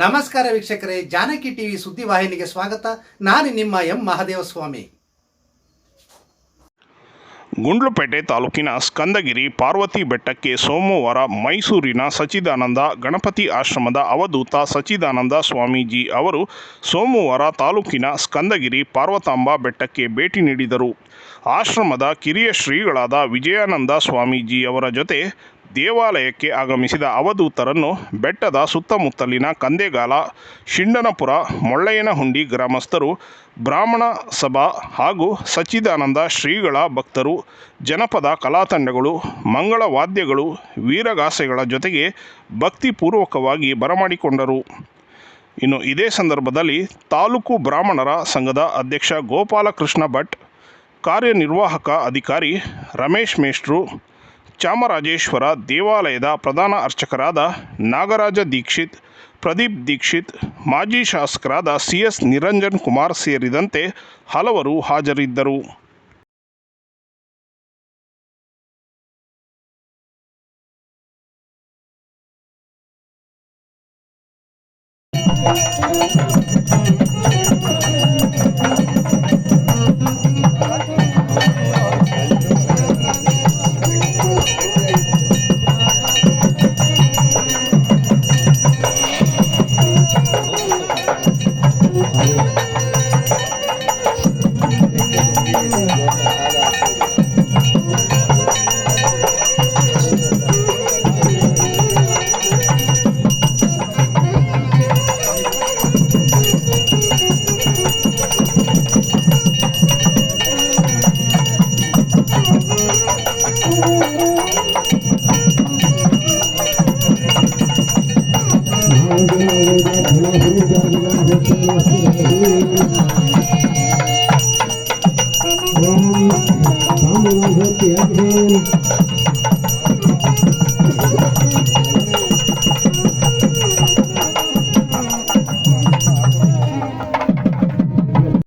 ನಮಸ್ಕಾರ ವೀಕ್ಷಕರೇ, ಜಾನಕಿ ಟಿವಿ ಸುದ್ದಿವಾಹಿನಿಗೆ ಸ್ವಾಗತ. ನಾನು ನಿಮ್ಮ ಎಂ ಮಹದೇವಸ್ವಾಮಿ. ಗುಂಡ್ಲುಪೇಟೆ ತಾಲೂಕಿನ ಸ್ಕಂದಗಿರಿ ಪಾರ್ವತಿ ಬೆಟ್ಟಕ್ಕೆ ಸೋಮವಾರ ಮೈಸೂರಿನ ಸಚ್ಚಿದಾನಂದ ಗಣಪತಿ ಆಶ್ರಮದ ಅವಧೂತ ಸಚ್ಚಿದಾನಂದ ಸ್ವಾಮೀಜಿ ಅವರು ಸೋಮವಾರ ತಾಲೂಕಿನ ಸ್ಕಂದಗಿರಿ ಪಾರ್ವತಾಂಬ ಬೆಟ್ಟಕ್ಕೆ ಭೇಟಿ ನೀಡಿದರು. ಆಶ್ರಮದ ಕಿರಿಯ ಶ್ರೀಗಳಾದ ವಿಜಯಾನಂದ ಸ್ವಾಮೀಜಿ ಅವರ ಜೊತೆ ದೇವಾಲಯಕ್ಕೆ ಆಗಮಿಸಿದ ಅವಧೂತರನ್ನು ಬೆಟ್ಟದ ಸುತ್ತಮುತ್ತಲಿನ ಕಂದೆಗಾಲ, ಶಿಂಡನಪುರ, ಮೊಳ್ಳಯ್ಯನಹುಂಡಿ ಗ್ರಾಮಸ್ಥರು, ಬ್ರಾಹ್ಮಣ ಸಭಾ ಹಾಗೂ ಸಚ್ಚಿದಾನಂದ ಶ್ರೀಗಳ ಭಕ್ತರು, ಜನಪದ ಕಲಾತಂಡಗಳು, ಮಂಗಳ ವಾದ್ಯಗಳು, ವೀರಗಾಸೆಗಳ ಜೊತೆಗೆ ಭಕ್ತಿಪೂರ್ವಕವಾಗಿ ಬರಮಾಡಿಕೊಂಡರು. ಇನ್ನು ಇದೇ ಸಂದರ್ಭದಲ್ಲಿ ತಾಲೂಕು ಬ್ರಾಹ್ಮಣರ ಸಂಘದ ಅಧ್ಯಕ್ಷ ಗೋಪಾಲಕೃಷ್ಣ ಭಟ್, ಕಾರ್ಯನಿರ್ವಾಹಕ ಅಧಿಕಾರಿ ರಮೇಶ್ ಮೇಷ್ಟ್ರು, ಚಾಮರಾಜೇಶ್ವರ ದೇವಾಲಯದ ಪ್ರಧಾನ ಅರ್ಚಕರಾದ ನಾಗರಾಜ ದೀಕ್ಷಿತ್, ಪ್ರದೀಪ್ ದೀಕ್ಷಿತ್, ಮಾಜಿ ಶಾಸಕರಾದ CS ನಿರಂಜನ್ ಕುಮಾರ್ ಸೇರಿದಂತೆ ಹಲವರು ಹಾಜರಿದ್ದರು.